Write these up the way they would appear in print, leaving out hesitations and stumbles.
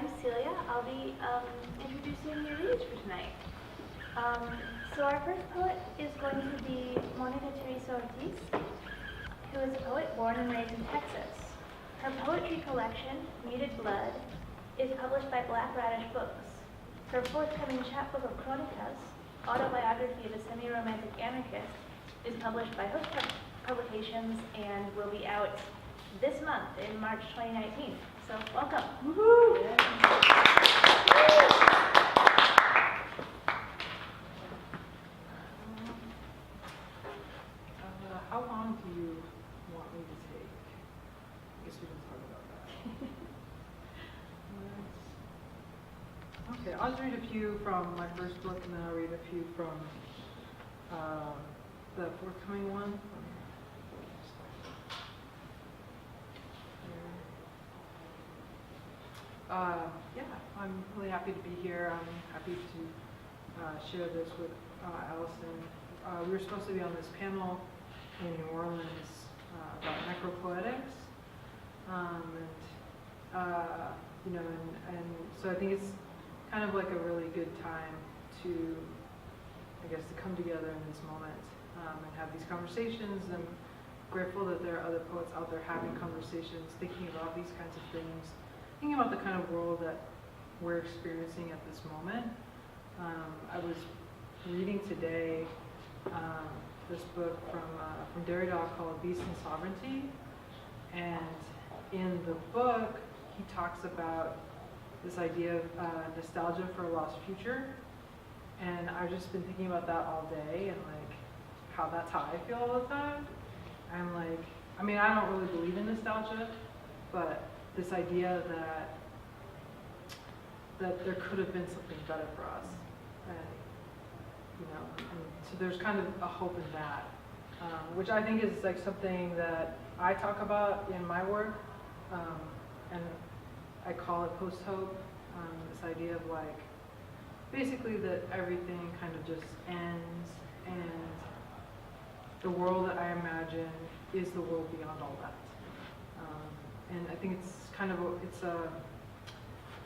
I'm Celia. I'll be introducing your readers for tonight. So our first poet is going to be Mónica Teresa Ortiz, who is a poet born and raised in Texas. Her poetry collection, Muted Blood, is published by Black Radish Books. Her forthcoming chapbook of crónicas, autobiography of a semi-romantic anarchist, is published by Hook Publications and will be out this month in March 2019. So welcome. Woohoo! How long do you want me to take? I guess we can talk about that. Okay, I'll just read a few from my first book, and then I'll read a few from the forthcoming one. Yeah, I'm really happy to be here. I'm happy to share this with Allison. We were supposed to be on this panel in New Orleans about necropoetics, and so I think it's kind of like a really good time to, I guess, to come together in this moment and have these conversations. I'm grateful that there are other poets out there having conversations, thinking about these kinds of things, thinking about the kind of world that we're experiencing at this moment. I was reading today this book from Derrida called Beast and Sovereignty, and in the book he talks about this idea of nostalgia for a lost future, and I've just been thinking about that all day, and like how that's how I feel all the time. I'm like, I mean, I don't really believe in nostalgia, but this idea that there could have been something better for us, and so there's kind of a hope in that, which I think is like something that I talk about in my work, and I call it post-hope, this idea of like, basically that everything kind of just ends, and the world that I imagine is the world beyond all that. And I think it's kind of it's a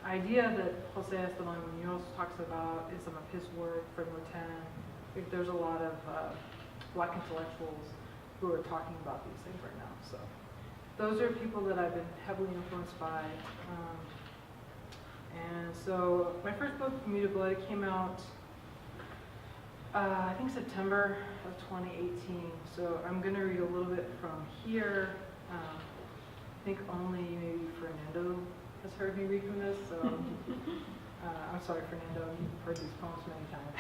idea that Jose Esteban Munoz talks about in some of his work, Fred Moten. I think there's a lot of Black intellectuals who are talking about these things right now. So those are people that I've been heavily influenced by. And so my first book, Muted Blood, came out I think September of 2018. So I'm going to read a little bit from here. I think only maybe Fernando has heard me read from this, so I'm sorry, Fernando, you've heard these poems many times.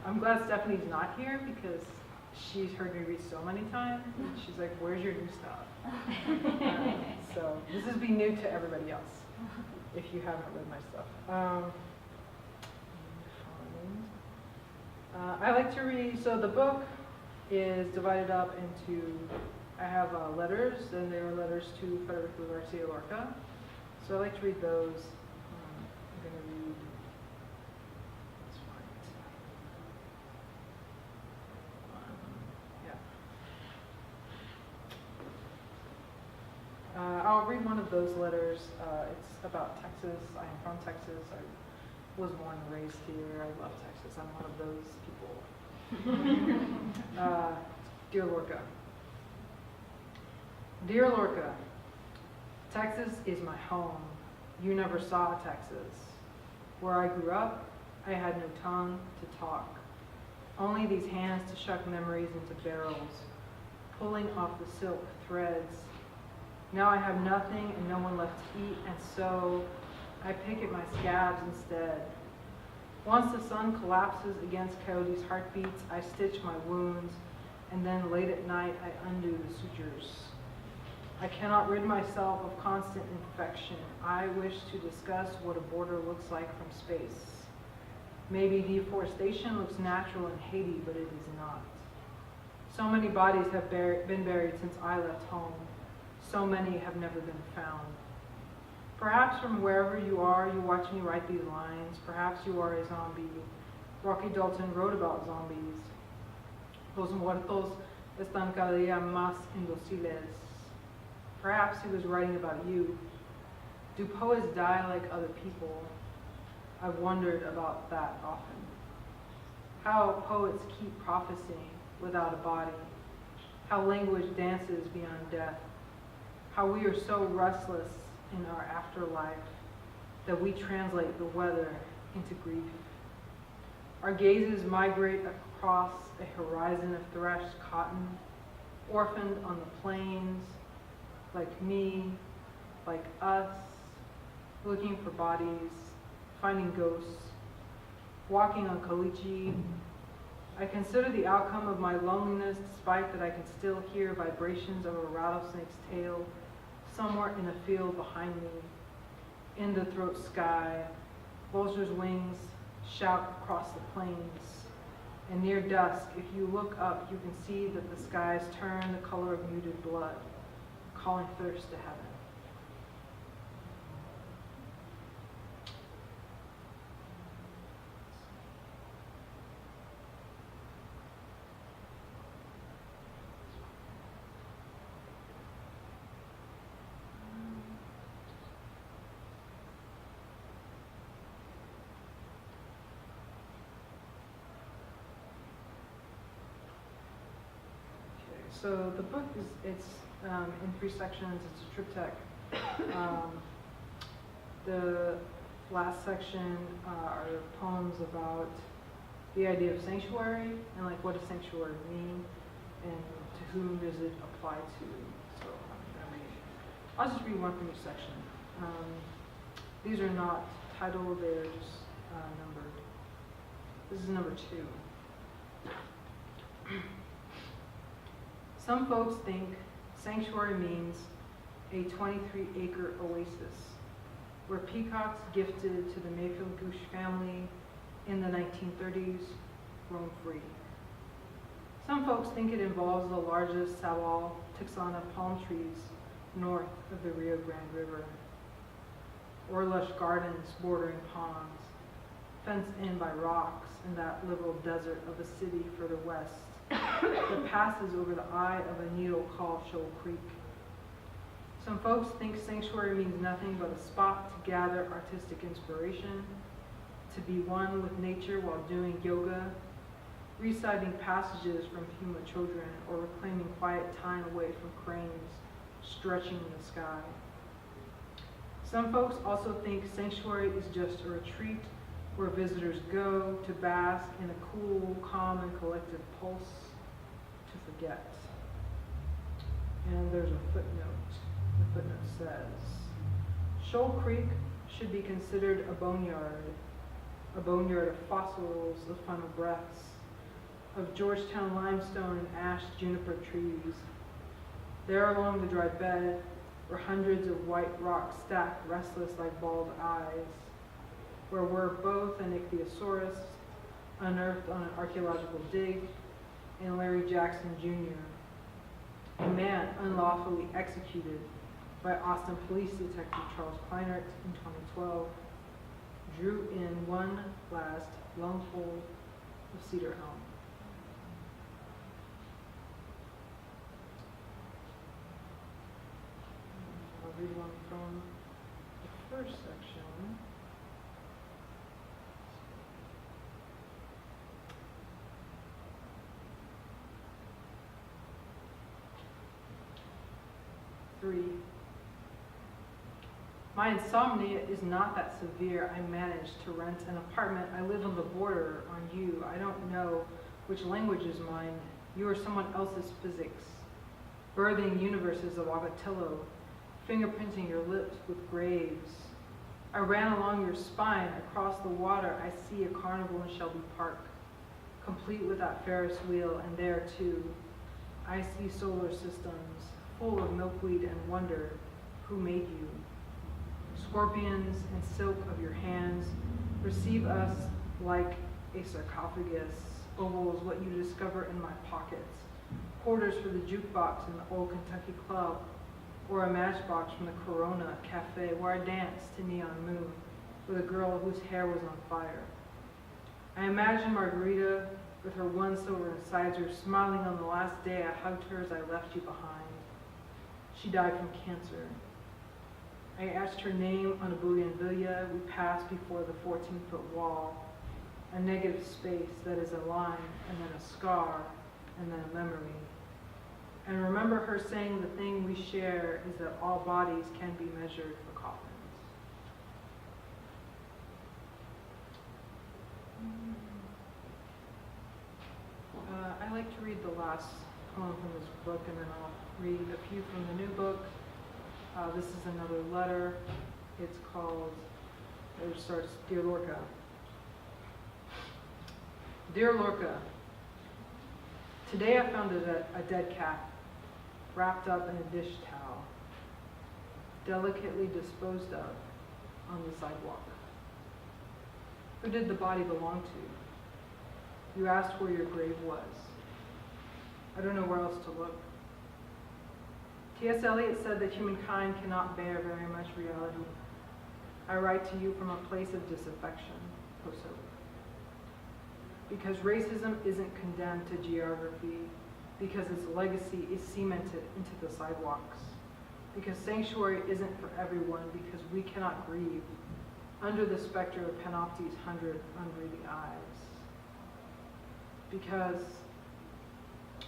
I'm glad Stephanie's not here because she's heard me read so many times. She's like, where's your new stuff? So this is be new to everybody else if you haven't read my stuff. I like to read, so the book is divided up into, I have letters, and there are letters to Federico Garcia Lorca. So I like to read those. I'm going to read, let's find, yeah. I'll read one of those letters. It's about Texas. I am from Texas. I was born and raised here. I love Texas. I'm one of those people. Dear Lorca. Dear Lorca, Texas is my home. You never saw Texas. Where I grew up, I had no tongue to talk. Only these hands to shuck memories into barrels, pulling off the silk threads. Now I have nothing and no one left to eat, and so I pick at my scabs instead. Once the sun collapses against coyotes' heartbeats, I stitch my wounds, and then late at night I undo the sutures. I cannot rid myself of constant imperfection. I wish to discuss what a border looks like from space. Maybe deforestation looks natural in Haiti, but it is not. So many bodies have been buried since I left home. So many have never been found. Perhaps from wherever you are, you watch me write these lines. Perhaps you are a zombie. Rocky Dalton wrote about zombies. Los muertos están cada día más indóciles. Perhaps he was writing about you. Do poets die like other people? I've wondered about that often. How poets keep prophesying without a body. How language dances beyond death. How we are so restless in our afterlife that we translate the weather into grief. Our gazes migrate across a horizon of threshed cotton, orphaned on the plains, like me, like us, looking for bodies, finding ghosts, walking on caliche. I consider the outcome of my loneliness, despite that I can still hear vibrations of a rattlesnake's tail somewhere in a field behind me. In the throat sky, vultures' wings shout across the plains. And near dusk, if you look up, you can see that the skies turn the color of muted blood, calling thirst to heaven. So the book it's in 3 sections. It's a triptych. The last section are poems about the idea of sanctuary and like what does sanctuary mean and to whom does it apply to. So I'll just read one from each section. These are not titled, they're just numbered. This is number 2. Some folks think sanctuary means a 23-acre oasis where peacocks gifted to the Mayfield Goose family in the 1930s roam free. Some folks think it involves the largest Sawal Texana palm trees north of the Rio Grande River, or lush gardens bordering ponds, fenced in by rocks in that liberal desert of a city further west that passes over the eye of a needle called Shoal Creek. Some folks think sanctuary means nothing but a spot to gather artistic inspiration, to be one with nature while doing yoga, reciting passages from Puma children, or reclaiming quiet time away from cranes stretching in the sky. Some folks also think sanctuary is just a retreat where visitors go to bask in a cool, calm, and collective pulse to forget. And there's a footnote. The footnote says, Shoal Creek should be considered a boneyard of fossils, of final breaths, of Georgetown limestone and ash juniper trees. There along the dry bed were hundreds of white rocks stacked restless like bald eyes, where were both an ichthyosaurus, unearthed on an archaeological dig, and Larry Jackson Jr., a man unlawfully executed by Austin Police Detective Charles Kleinert in 2012, drew in one last lungful of cedar elm. I'll read one from the first section. My insomnia is not that severe. I managed to rent an apartment. I live on the border on you. I don't know which language is mine. You are someone else's physics. Birthing universes of Agatillo, fingerprinting your lips with graves. I ran along your spine. Across the water, I see a carnival in Shelby Park, complete with that Ferris wheel, and there too, I see solar systems, full of milkweed and wonder, who made you? Scorpions and silk of your hands receive us like a sarcophagus, ovals what you discover in my pockets, quarters for the jukebox in the old Kentucky club, or a matchbox from the Corona Cafe where I danced to Neon Moon with a girl whose hair was on fire. I imagine Margarita with her one silver incisor smiling on the last day I hugged her as I left you behind. She died from cancer. I etched her name on a bougainvillea. We passed before the 14-foot wall, a negative space that is a line and then a scar and then a memory. And remember her saying the thing we share is that all bodies can be measured for coffins. I like to read the last poem from this book, and then I'll read a few from the new book. This is another letter. It's called, it starts, Dear Lorca. Dear Lorca, today I found a dead cat wrapped up in a dish towel, delicately disposed of on the sidewalk. Who did the body belong to? You asked where your grave was. I don't know where else to look. T.S. Eliot said that humankind cannot bear very much reality. I write to you from a place of disaffection, post hope. Because racism isn't condemned to geography, because its legacy is cemented into the sidewalks, because sanctuary isn't for everyone, because we cannot grieve under the specter of Panopti's 100 unbreathing eyes. Because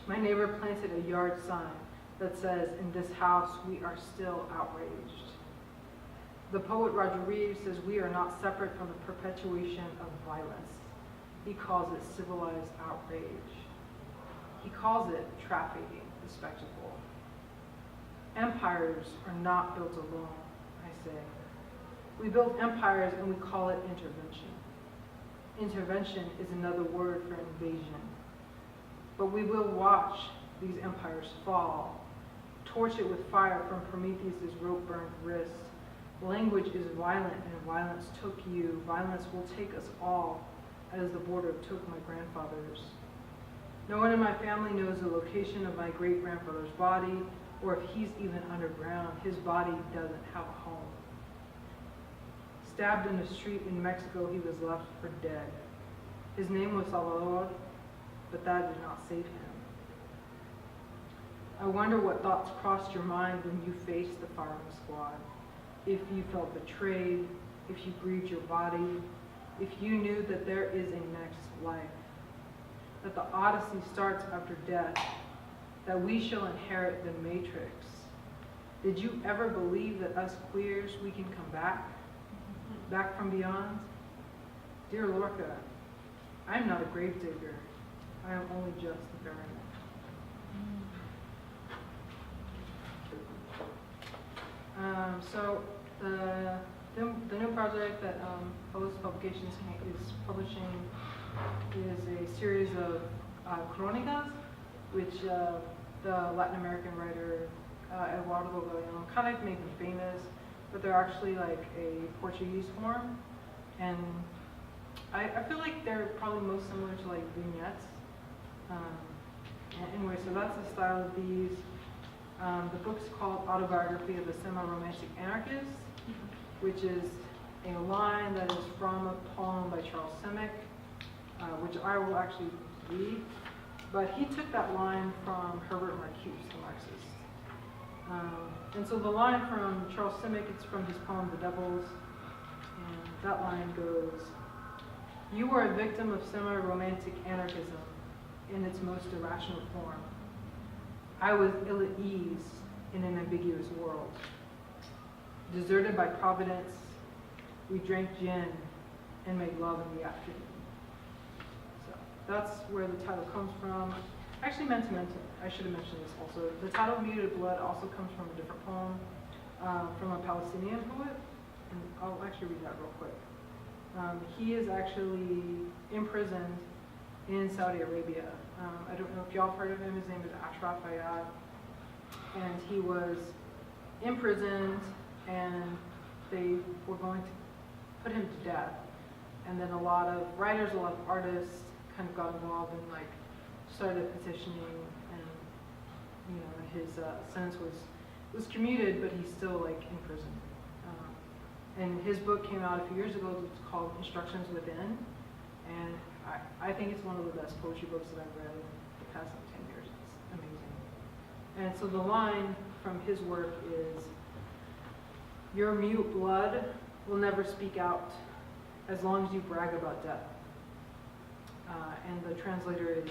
my neighbor planted a yard sign that says, in this house we are still outraged. The poet Roger Reeves says we are not separate from the perpetuation of violence. He calls it civilized outrage. He calls it trafficking, the spectacle. Empires are not built alone, I say. We build empires and we call it intervention. Intervention is another word for invasion. But we will watch these empires fall, torch it with fire from Prometheus's rope-burned wrist. Language is violent, and violence took you. Violence will take us all, as the border took my grandfather's. No one in my family knows the location of my great-grandfather's body, or if he's even underground. His body doesn't have a home. Stabbed in a street in Mexico, he was left for dead. His name was Salvador, but that did not save him. I wonder what thoughts crossed your mind when you faced the firing squad. If you felt betrayed, if you grieved your body, if you knew that there is a next life, that the odyssey starts after death, that we shall inherit the matrix. Did you ever believe that us queers, we can come back from beyond? Dear Lorca, I am not a gravedigger. I am only just the ferryman. So the new project that Post Publications is publishing is a series of crónicas, which the Latin American writer Eduardo Galeano kind of made them famous, but they're actually like a Portuguese form, and I feel like they're probably most similar to like vignettes. Anyway, so that's the style of these. The book's called Autobiography of a Semi-Romantic Anarchist, which is a line that is from a poem by Charles Simic, which I will actually read. But he took that line from Herbert Marcuse, the Marxist. And so the line from Charles Simic, it's from his poem, The Devils, and that line goes, "You were a victim of semi-romantic anarchism in its most irrational form. I was ill at ease in an ambiguous world. Deserted by Providence, we drank gin and made love in the afternoon." So that's where the title comes from. I actually meant to mention, I should have mentioned this also. The title Muted Blood also comes from a different poem from a Palestinian poet, and I'll actually read that real quick. He is actually imprisoned in Saudi Arabia. I don't know if y'all have heard of him. His name is Ashraf Fayyad, and he was imprisoned, and they were going to put him to death. And then a lot of writers, a lot of artists kind of got involved and like started petitioning, and you know his sentence was commuted, but he's still like in prison. And his book came out a few years ago. It's called Instructions Within, and I think it's one of the best poetry books that I've read in the past like 10 years. It's amazing. And so the line from his work is, Your mute blood will never speak out as long as you brag about death. And the translator is,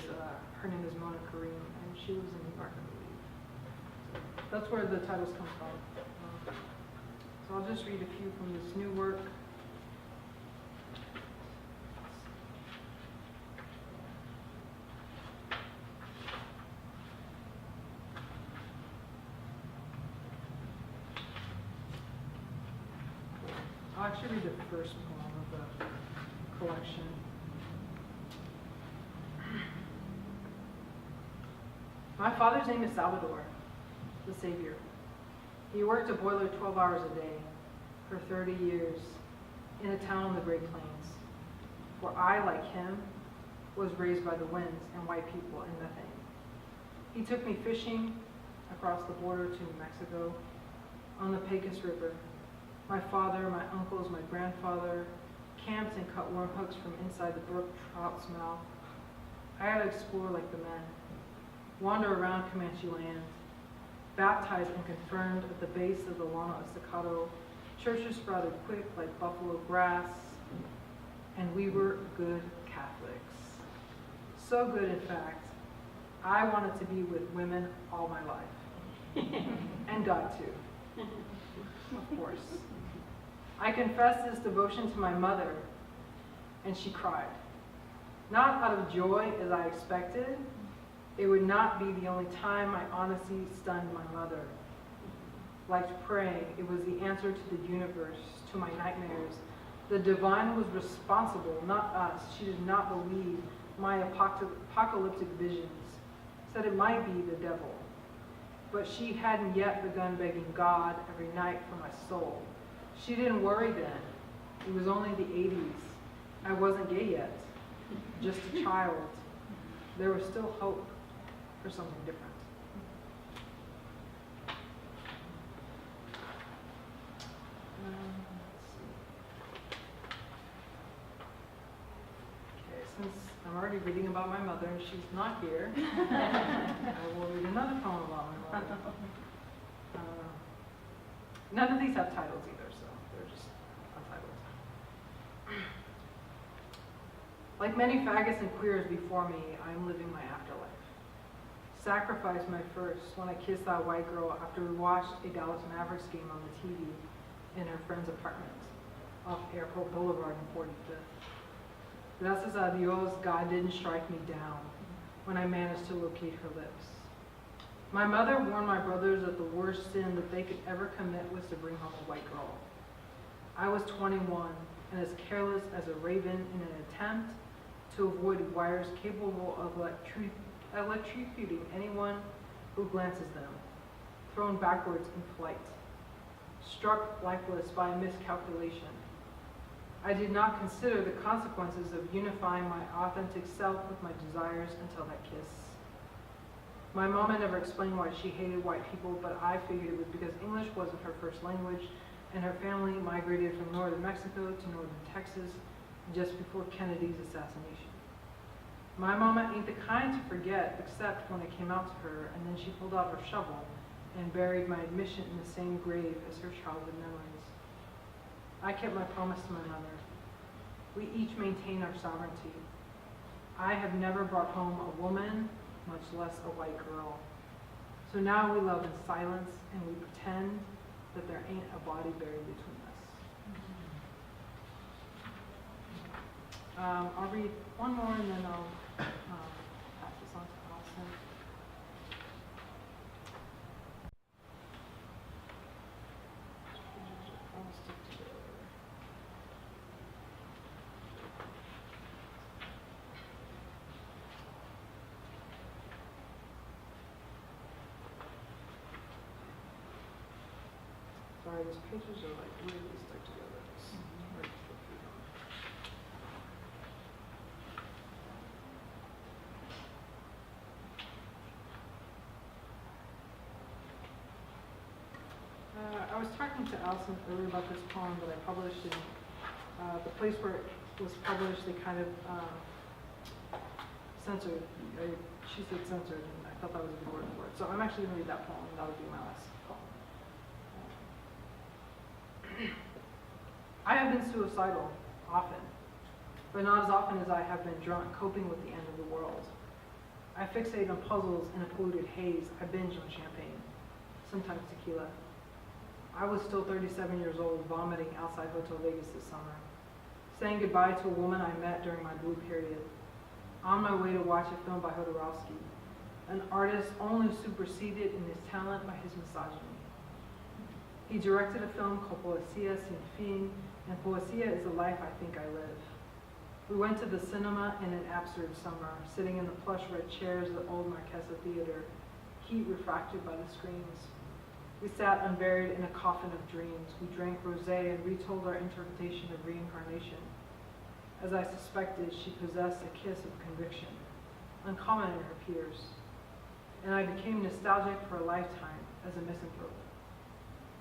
her name is Mónica, and she lives in New York, I believe. So that's where the titles come from. So I'll just read a few from this new work. I'll actually read the first poem of the collection. My father's name is Salvador, the Savior. He worked a boiler 12 hours a day for 30 years in a town on the Great Plains, where I, like him, was raised by the winds and white people and methane. He took me fishing across the border to New Mexico on the Pecos River. My father, my uncles, my grandfather camped and cut worm hooks from inside the brook trout's mouth. I had to explore like the men, wander around Comanche land, baptized and confirmed at the base of the Llano Estacado. Churches sprouted quick like buffalo grass, and we were good Catholics. So good, in fact, I wanted to be with women all my life. And God too, of course. I confessed this devotion to my mother, and she cried. Not out of joy as I expected. It would not be the only time my honesty stunned my mother. Like praying, it was the answer to the universe, to my nightmares. The divine was responsible, not us. She did not believe my apocalyptic visions. Said it might be the devil. But she hadn't yet begun begging God every night for my soul. She didn't worry then. It was only the 80s. I wasn't gay yet, just a child. There was still hope for something different. Let's see. Okay, since I'm already reading about my mother and she's not here, I will read another poem about my mother. None of these have titles either, so they're just untitled. Like many faggots and queers before me, I am living my afterlife. Sacrificed my first when I kissed that white girl after we watched a Dallas Mavericks game on the TV in her friend's apartment off Airport Boulevard in 45th. Gracias a Dios, God didn't strike me down when I managed to locate her lips. My mother warned my brothers that the worst sin that they could ever commit was to bring home a white girl. I was 21 and as careless as a raven in an attempt to avoid wires capable of electrocuting anyone who glances them, thrown backwards in flight, struck lifeless by a miscalculation. I did not consider the consequences of unifying my authentic self with my desires until that kiss. My mama never explained why she hated white people, but I figured it was because English wasn't her first language, and her family migrated from northern Mexico to northern Texas just before Kennedy's assassination. My mama ain't the kind to forget, except when it came out to her, and then she pulled out her shovel and buried my admission in the same grave as her childhood memories. I kept my promise to my mother. We each maintain our sovereignty. I have never brought home a woman, much less a white girl. So now we love in silence, and we pretend that there ain't a body buried between us. I'll read one more and then I'll pass this on to Allison. All stick together. Sorry, these pages are like really stuck together. It's hard to flip through them. I was talking to Allison earlier about this poem that I published in the place where it was published. They kind of censored. She said censored, and I thought that was a good word for it. So I'm actually going to read that poem, and that'll be my last poem. suicidal, often, but not as often as I have been drunk, coping with the end of the world. I fixate on puzzles in a polluted haze. I binge on champagne, sometimes tequila. I was still 37 years old, vomiting outside Hotel Vegas this summer, saying goodbye to a woman I met during my blue period, on my way to watch a film by Jodorowsky, an artist only superseded in his talent by his misogyny. He directed a film called Poesia Sin Fin, and Poesia is the life I think I live. We went to the cinema in an absurd summer, sitting in the plush red chairs of the old Marquesa Theater, heat refracted by the screens. We sat unburied in a coffin of dreams. We drank rosé and retold our interpretation of reincarnation. As I suspected, she possessed a kiss of conviction, uncommon in her peers. And I became nostalgic for a lifetime as a misanthrope.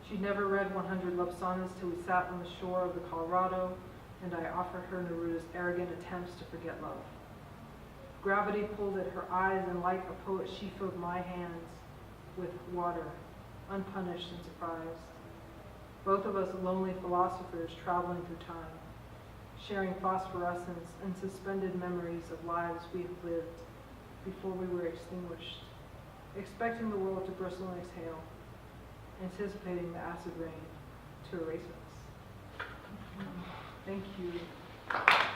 She'd never read 100 Love Sonnets till we sat on the shore of the Colorado, and I offered her Neruda's arrogant attempts to forget love. Gravity pulled at her eyes, and like a poet, she filled my hands with water, unpunished and surprised. Both of us lonely philosophers traveling through time, sharing phosphorescence and suspended memories of lives we have lived before we were extinguished, expecting the world to bristle and exhale, anticipating the acid rain to erase us. Thank you.